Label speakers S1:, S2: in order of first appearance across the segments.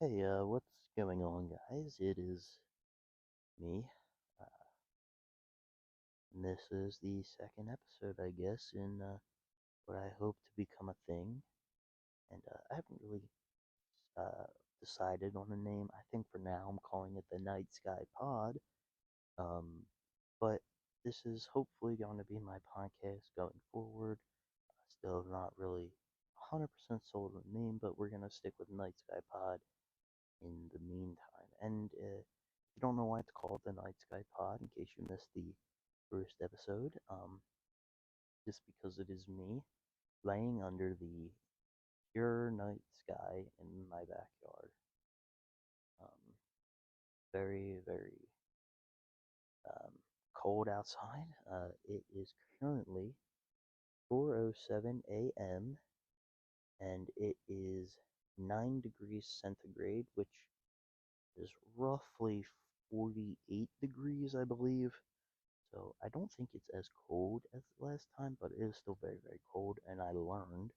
S1: Hey, what's going on, guys? It is me, uh, and this is the second episode, I guess, in what I hope to become a thing. And I haven't really uh, decided on a name. I think for now I'm calling it the Night Sky Pod. Um, but this is hopefully going to be my podcast going forward. Still not really 100% sold on the name, but we're going to stick with Night Sky Pod in the meantime. And if you don't know why it's called the Night Sky Pod, in case you missed the first episode, just because it is me laying under the pure night sky in my backyard. Um, very, very um, cold outside. It is currently 4:07 a.m. and it is 9 degrees centigrade, which is roughly 48 degrees, I believe. So I don't think it's as cold as last time, but it is still very, very cold. And I learned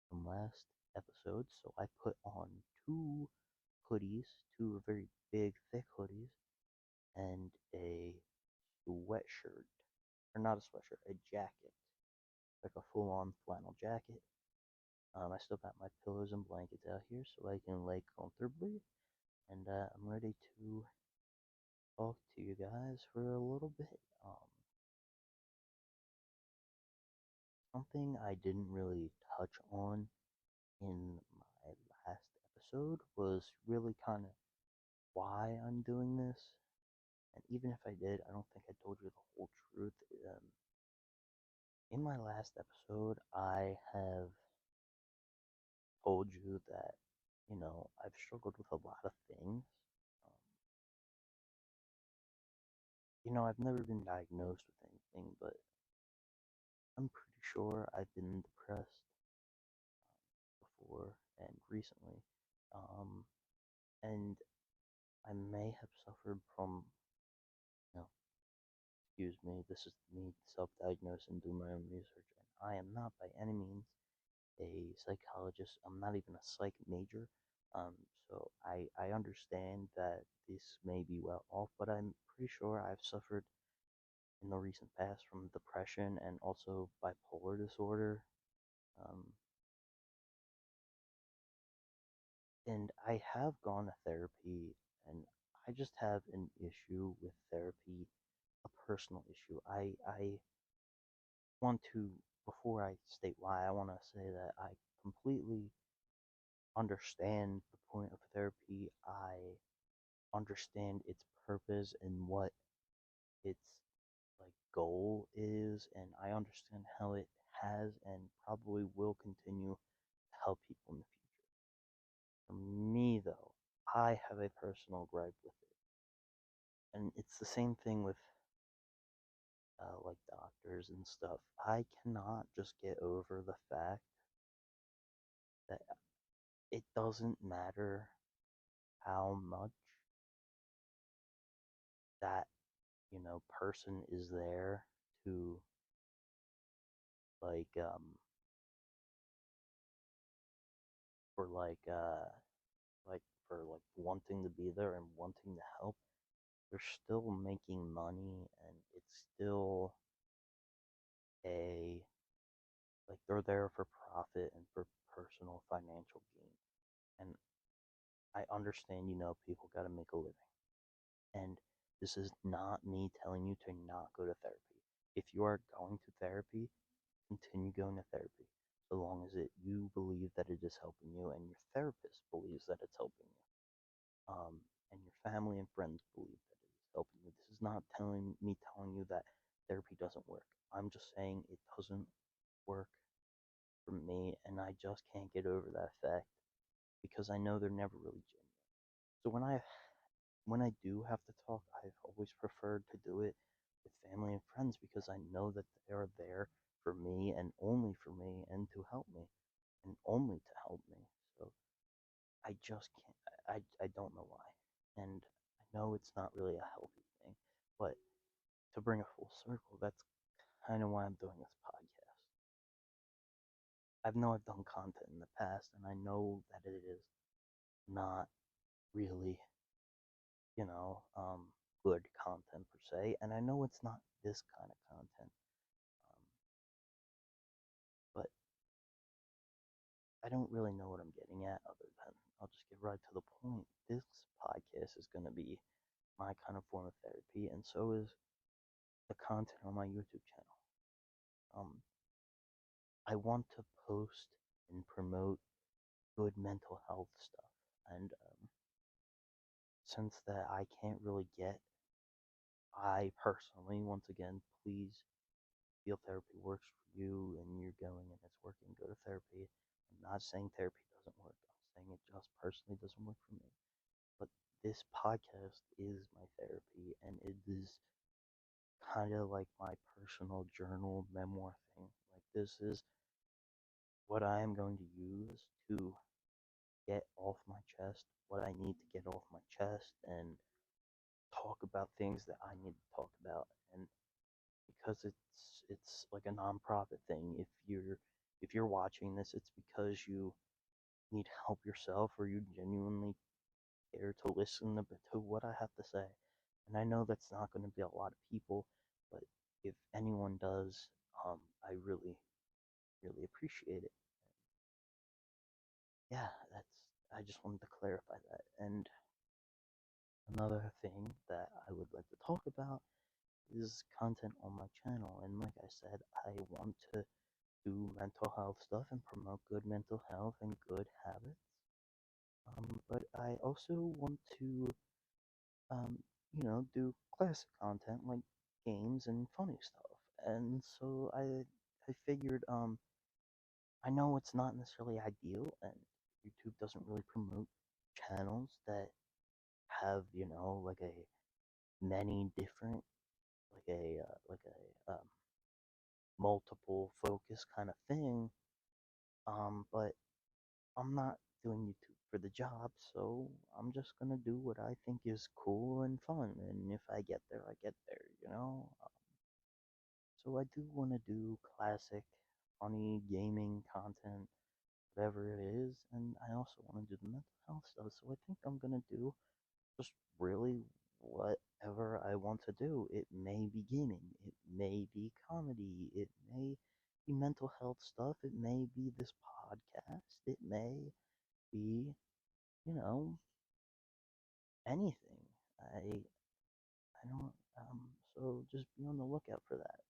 S1: from last episode, so I put on two hoodies, two very big, thick hoodies, and a sweatshirt, or not a sweatshirt, a jacket, like a full-on flannel jacket. I still got my pillows and blankets out here so I can lay comfortably, and I'm ready to talk to you guys for a little bit. Something I didn't really touch on in my last episode was really kind of why I'm doing this. And even if I did, I don't think I told you the whole truth. In my last episode, I have told you that, I've struggled with a lot of things. Um, I've never been diagnosed with anything, but I'm pretty sure I've been depressed before and recently. Um, and I may have suffered from, you know, excuse me, this is me self-diagnose and do my own research. And I am not by any means a psychologist. I'm not even a psych major. Um, so I understand that this may be well off, but I'm pretty sure I've suffered in the recent past from depression and also bipolar disorder. Um, and I have gone to therapy, and I just have an issue with therapy, a personal issue. I want to, before I state why, I want to say that I completely understand the point of therapy. I understand its purpose and what its like goal is, and I understand how it has and probably will continue to help people in the future. For me, though, I have a personal gripe with it, and it's the same thing with like doctors and stuff. I cannot just get over the fact that it doesn't matter how much that person is there to like for like for like wanting to be there and wanting to help. They're still making money, and it's still a like they're there for profit and for personal financial gain. And I understand, people got to make a living. And this is not me telling you to not go to therapy. If you are going to therapy, continue going to therapy, so long as you believe that it is helping you and your therapist believes that it's helping you. And your family and friends believe that it is helping you. This is not telling you that therapy doesn't work. I'm just saying it doesn't work for me, and I just can't get over that fact because I know they're never really genuine. So when I do have to talk, I've always preferred to do it with family and friends because I know that they are there for me and only for me and to help me and only to help me. So I just can't. I don't know why, and I know it's not really a healthy thing, but to bring a full circle, that's kind of why I'm doing this podcast. I know I've done content in the past, and I know that it is not really, you know, good content per se. And I know it's not this kind of content, but I don't really know what I'm getting at other than I'll just get right to the point. This podcast is going to be my kind of form of therapy, and so is the content on my YouTube channel. Um, I want to post and promote good mental health stuff, and since that I can't really get, I personally, once again, please feel therapy works for you and you're going and it's working, go to therapy. I'm not saying therapy doesn't work. I'm saying it just personally doesn't work for me. But this podcast is my therapy and it is kind of like my personal journal memoir thing. Like this is what I am going to use to get off my chest what I need to get off my chest and talk about things that I need to talk about. And because it's like a nonprofit thing. If you're watching this, it's because you need help yourself or you genuinely care to listen to what I have to say. And I know that's not going to be a lot of people, but if anyone does, I really, really appreciate it. Yeah, I just wanted to clarify that. And another thing that I would like to talk about is content on my channel. And like I said, I want to do mental health stuff and promote good mental health and good habits. But I also want to, um, do classic content like games and funny stuff. And so I figured, I know it's not necessarily ideal, and YouTube doesn't really promote channels that have, like a many different, like a multiple focus kind of thing. But I'm not doing YouTube for the job, so I'm just gonna do what I think is cool and fun. And if I get there, I get there. So I do want to do classic, funny gaming content, whatever it is, and I also want to do the mental health stuff. So I think I'm gonna do just really whatever I want to do. It may be gaming, it may be comedy, it may be mental health stuff, it may be this podcast, it may be, you know, anything. I don't so just be on the lookout for that.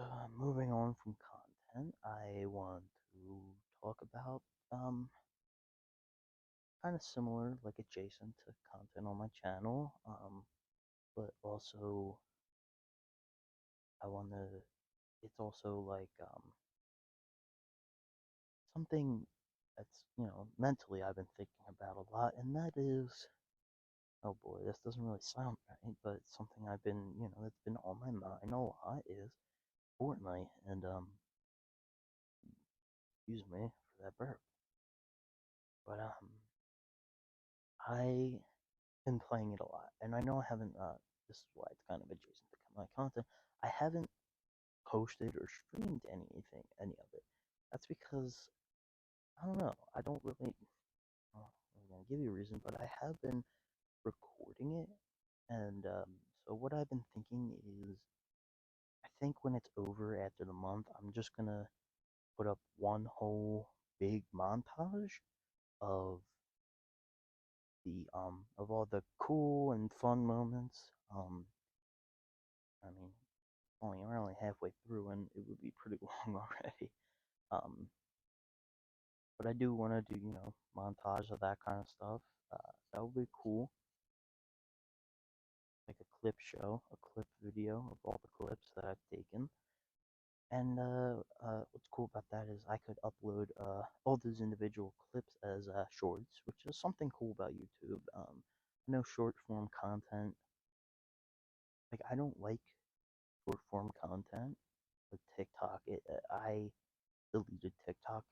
S1: Um Moving on from content, I want to talk about kind of similar, like adjacent to content on my channel, but also I want to. It's also like something that's mentally I've been thinking about a lot, and that is, oh boy, this doesn't really sound right, but it's something I've been that's been on my mind a lot is Fortnite, and excuse me for that burp, but I been playing it a lot, and I know I haven't. This is why it's kind of adjacent to my content. I haven't posted or streamed any of it. That's because I don't know. I don't really. I'm gonna give you a reason, but I have been recording it, and so what I've been thinking is, I think when it's over after the month, I'm just gonna put up one whole big montage of the of all the cool and fun moments. I mean, we're only halfway through, and it would be pretty long already. Um, but I do want to do montage of that kind of stuff. That would be cool, like a clip show, a clip video of all the clips that I've taken. And what's cool about that is I could upload all those individual clips as shorts, which is something cool about YouTube. I know short form content, like I don't like short form content like TikTok. I deleted TikTok,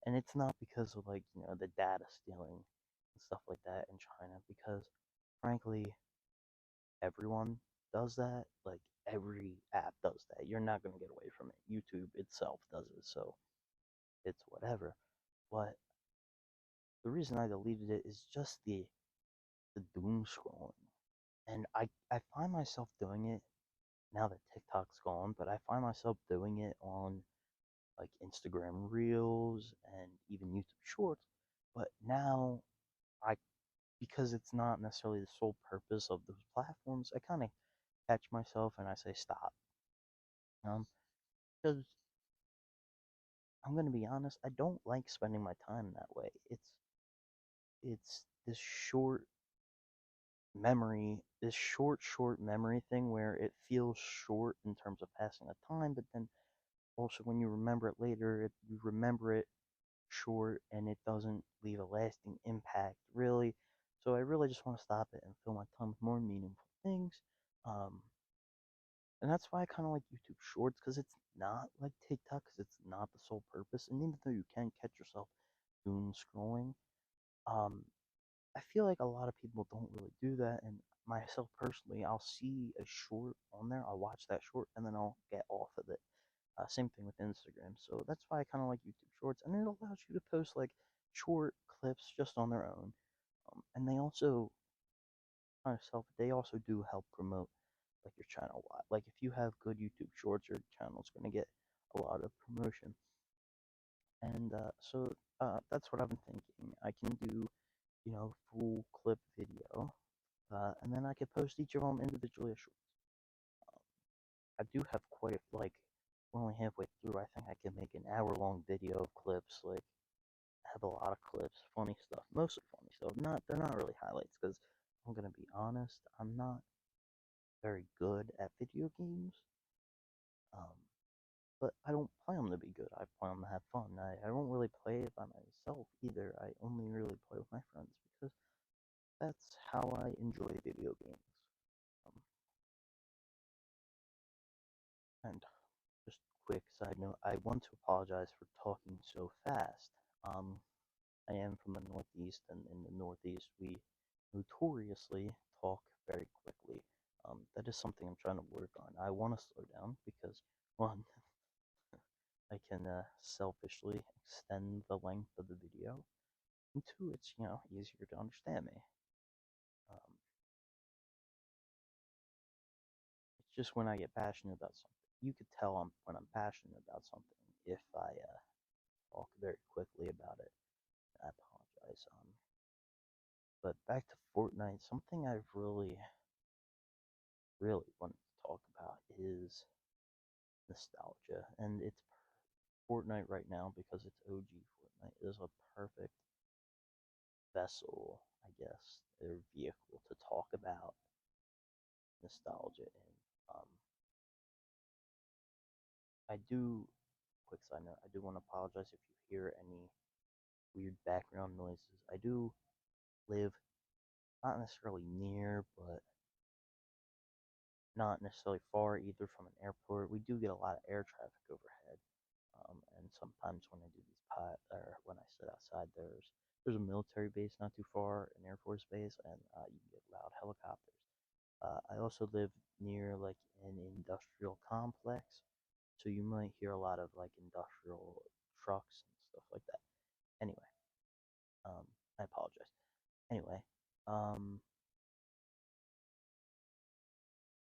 S1: and it's not because of like the data stealing and stuff like that in China, because frankly everyone does that. Like every app does that. You're not gonna get away from it. YouTube itself does it, so it's whatever. But the reason I deleted it is just the doom scrolling. And I find myself doing it now that TikTok's gone, but I find myself doing it on like Instagram Reels and even YouTube Shorts. But now I, because it's not necessarily the sole purpose of those platforms, I kind of catch myself and I say stop. Because I'm gonna be honest, I don't like spending my time that way. It's this short memory thing where it feels short in terms of passing of time, but then also when you remember it later, you remember it short and it doesn't leave a lasting impact, really. So I really just want to stop it and fill my time with more meaningful things. Um, and that's why I kind of like YouTube Shorts because it's not like TikTok because it's not the sole purpose. And even though you can catch yourself doom scrolling, um, I feel like a lot of people don't really do that. And myself personally, I'll see a short on there, I'll watch that short, and then I'll get off of it. Same thing with Instagram. So that's why I kind of like YouTube Shorts, and it allows you to post like short clips just on their own. And they also they also do help promote like your channel a lot. Like if you have good YouTube Shorts, your channel's going to get a lot of promotion. And that's what I've been thinking. I can do, full clip video, and then I could post each of them individually as shorts. I do have quite like we're only halfway through. I think I can make an hour-long video of clips. Like I have a lot of clips, funny stuff, mostly funny stuff. Not they're not really highlights because I'm gonna be honest, I'm not very good at video games. Um, but I don't play them to be good. I play them to have fun. I don't really play it by myself either. I only really play with my friends because that's how I enjoy video games. Um, and just quick side note, I want to apologize for talking so fast. I am from the Northeast, and in the Northeast, we notoriously talk very quickly. That is something I'm trying to work on. I want to slow down because, one, I can selfishly extend the length of the video, and two, it's easier to understand me. Um, it's just when I get passionate about something, you could tell when I'm passionate about something if I talk very quickly about it. I apologize. But back to Fortnite, something I've really wanted to talk about is nostalgia, and it's Fortnite right now because it's OG Fortnite is a perfect vessel, I guess, or vehicle to talk about nostalgia in. Um, I do, quick side note, I do want to apologize if you hear any weird background noises. I do live not necessarily near, but not necessarily far either from an airport. We do get a lot of air traffic overhead. And sometimes when I do these or when I sit outside, there's a military base not too far, an Air Force base, and you can get loud helicopters. I also live near like an industrial complex, so you might hear a lot of like industrial trucks and stuff like that. Anyway, um, I apologize. Anyway, um,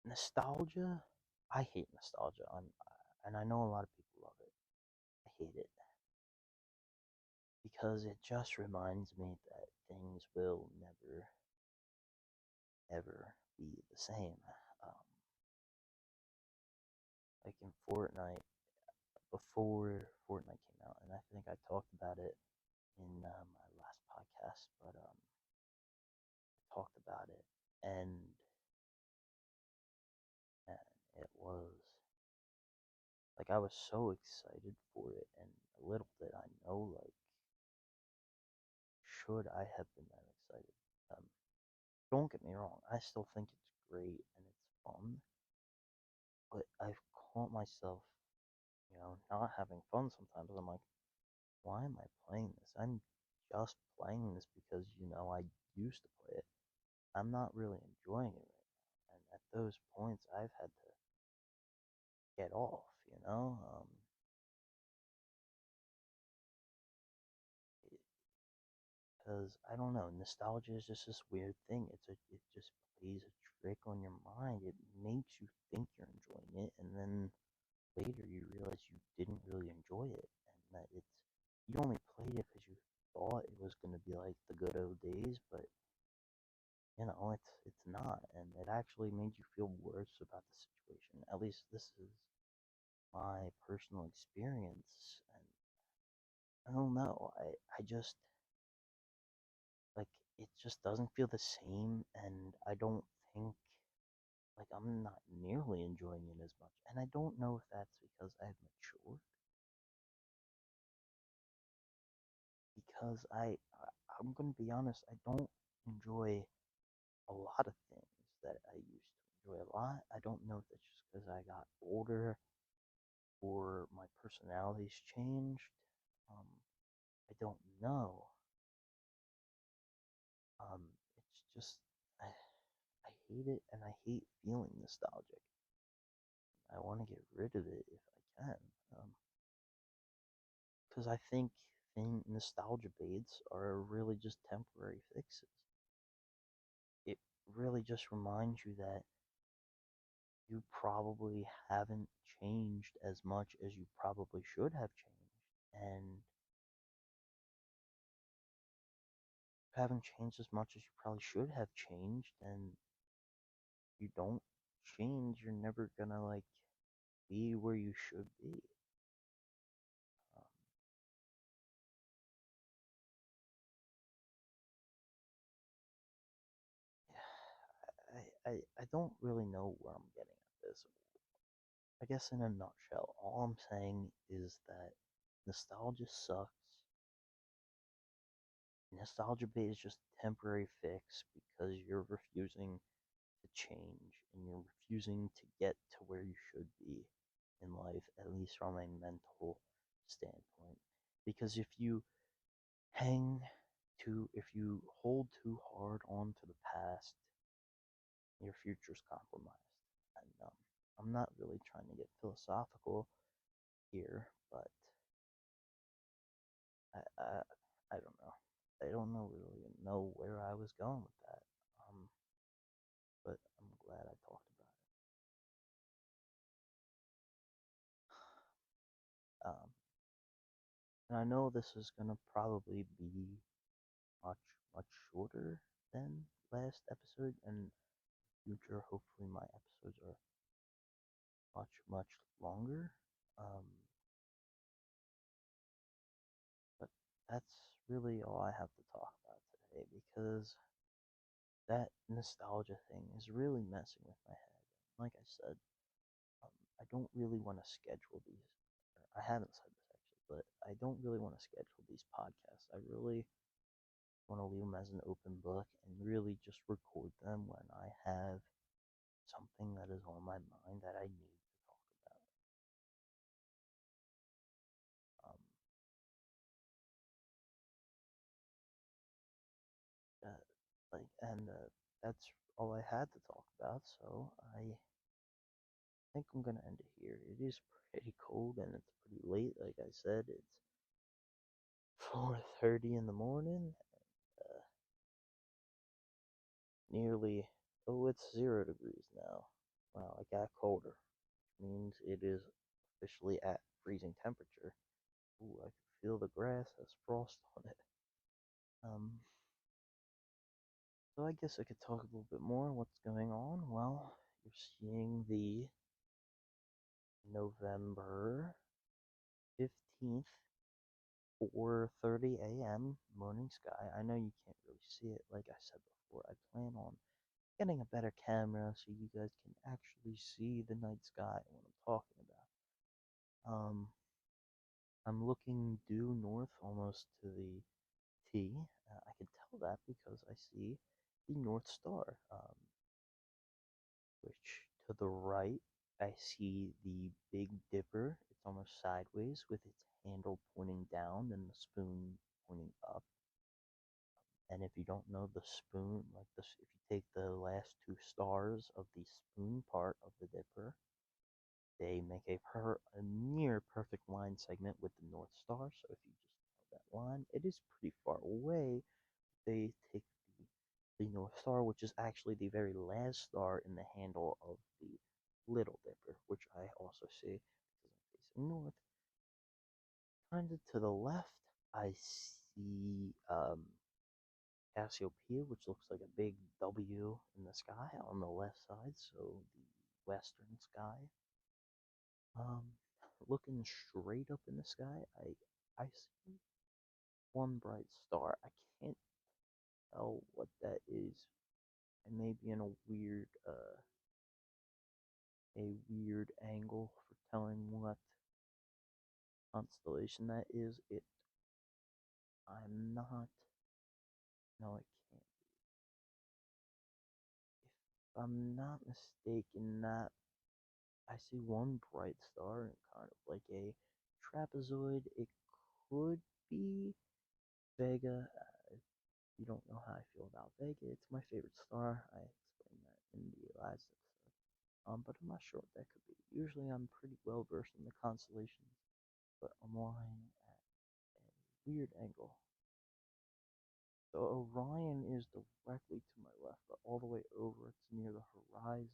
S1: nostalgia. I hate nostalgia, and I know a lot of people love it. I hate it because it just reminds me that things will never ever be the same. Um, like in Fortnite, before Fortnite came out, and I think I talked about it in my last podcast, but I talked about it, and and it was like I was so excited for it, and little did I know, like, should I have been that excited? Um, don't get me wrong, I still think it's great and it's fun, but I've caught myself, not having fun sometimes. I'm like, why am I playing this? I'm just playing this because, I used to play it. I'm not really enjoying it right now. And at those points, I've had to get off. because I don't know, nostalgia is just this weird thing. It just plays a trick on your mind. It makes you think you're enjoying it, and then later you realize you didn't really enjoy it, and that you only played it because you thought it was going to be like the good old days, but it's not, and it actually made you feel worse about the situation. At least this is my personal experience, and I don't know. I just like it just doesn't feel the same, and I don't think like I'm not nearly enjoying it as much. And I don't know if that's because I've matured, because I'm gonna be honest, I don't enjoy a lot of things that I used to enjoy a lot. I don't know if that's just because I got older or my personality's changed. Um, I don't know. Um, it's just I hate it, and I hate feeling nostalgic. I want to get rid of it if I can, because I think nostalgia baits are really just temporary fixes. It really just reminds you that you probably haven't changed as much as you probably should have changed, and haven't changed as much as you probably should have changed, and you don't change, you're never gonna like be where you should be. Um, I don't really know where I'm getting at this. I guess in a nutshell, all I'm saying is that nostalgia sucks. Nostalgia bait is just a temporary fix because you're refusing to change and you're refusing to get to where you should be in life, at least from a mental standpoint. Because if you hold too hard on to the past, your future's compromised. And I'm not really trying to get philosophical here, but I I don't know. I don't know really know where I was going with that. Um, but I'm glad I talked about it. And I know this is gonna probably be much much shorter than last episode, and future hopefully my episodes are much longer. Um, but that's really all I have to talk about today because that nostalgia thing is really messing with my head. Like I said, I don't really want to schedule these. I haven't said this actually, but I don't really want to schedule these podcasts. I really want to leave them as an open book and really just record them when I have something that is on my mind that I need to talk about. Um, uh, and that's all I had to talk about. So I think I'm gonna end it here. It is pretty cold and it's pretty late. Like I said, it's 4:30 in the morning. Uh, nearly, oh, it's 0 degrees now. Wow, it got colder, which means it is officially at freezing temperature. Ooh, I can feel the grass has frost on it. Um, so I guess I could talk a little bit more. What's going on? Well, you're seeing the November 15th 4:30 a.m. morning sky. I know you can't really see it, like I said before. I plan on getting a better camera so you guys can actually see the night sky and what I'm talking about. I'm looking due north almost to the T. I can tell that because I see the North Star, which to the right I see the Big Dipper. It's almost sideways with its handle pointing down and the spoon pointing up. And if you don't know the spoon, like this, if you take the last two stars of the spoon part of the dipper, they make a near perfect line segment with the North Star. So if you just know that line, it is pretty far away, they take the North Star, which is actually the very last star in the handle of the Little Dipper, which I also see because I'm facing north. Kind of to the left, I see Cassiopeia, which looks like a big W in the sky on the left side, so the western sky. Um, Looking straight up in the sky, I see one bright star. I can't tell what that is. I may be in a weird angle for telling what constellation that is. I'm not. No, it can't. If I'm not mistaken, that I see one bright star and kind of like a trapezoid. It could be Vega. You don't know how I feel about Vega. It's my favorite star. I explained that in the last episode. But I'm not sure what that could be. Usually I'm pretty well versed in the constellations, but I'm lying at a weird angle. So Orion is directly to my left, but all the way over, it's near the horizon,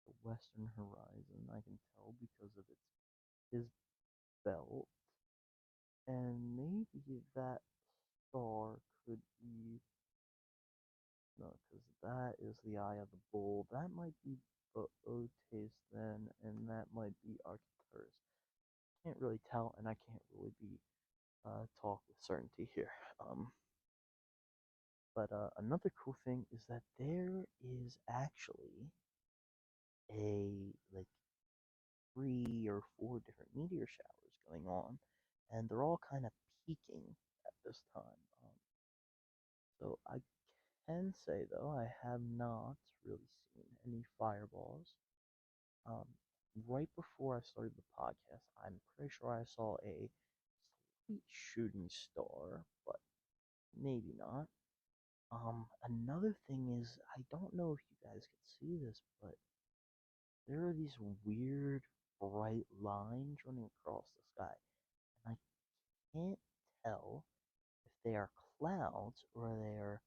S1: the western horizon. I can tell because of his belt, and maybe that star could be no, because that is the eye of the bull. That might be Bootes then, and that might be Arcturus. Can't really tell, and I can't really be talk with certainty here. But another cool thing is that there is actually a like 3 or 4 different meteor showers going on, and they're all kind of peaking at this time. So I can say though I have not really seen any fireballs. Um, right before I started the podcast, I'm pretty sure I saw a sweet shooting star, but maybe not. Another thing is, I don't know if you guys can see this, but there are these weird bright lines running across the sky, and I can't tell if they are clouds or they are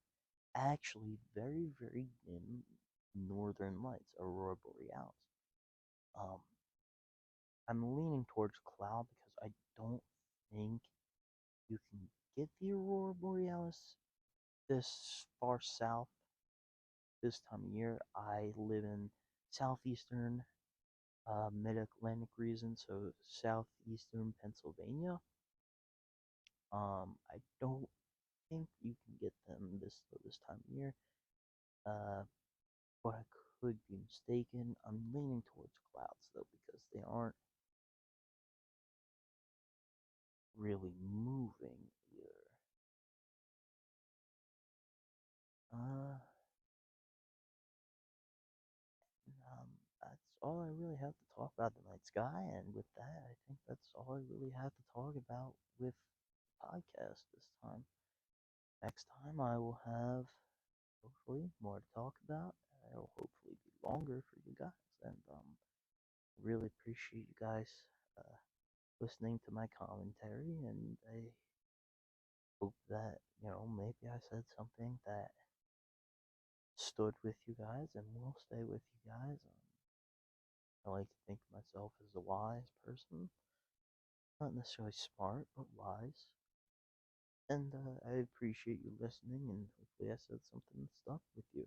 S1: actually very, very dim northern lights, aurora borealis. Um, I'm leaning towards cloud because I don't think you can get the aurora borealis this far south this time of year. I live in southeastern mid-Atlantic region, so southeastern Pennsylvania. I don't think you can get them this time of year, uh, but I could be mistaken. I'm leaning towards clouds though because they aren't really moving either. Uh, that's all I really have to talk about the night sky, and with that, I think that's all I really have to talk about with the podcast this time. Next time, I will have hopefully more to talk about. It'll hopefully be longer for you guys, and really appreciate you guys uh, listening to my commentary, and I hope that maybe I said something that stood with you guys and will stay with you guys. I like to think of myself as a wise person, not necessarily smart, but wise. And I appreciate you listening, and hopefully I said something that stuck with you.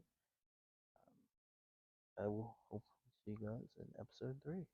S1: I will hopefully see you guys in episode 3.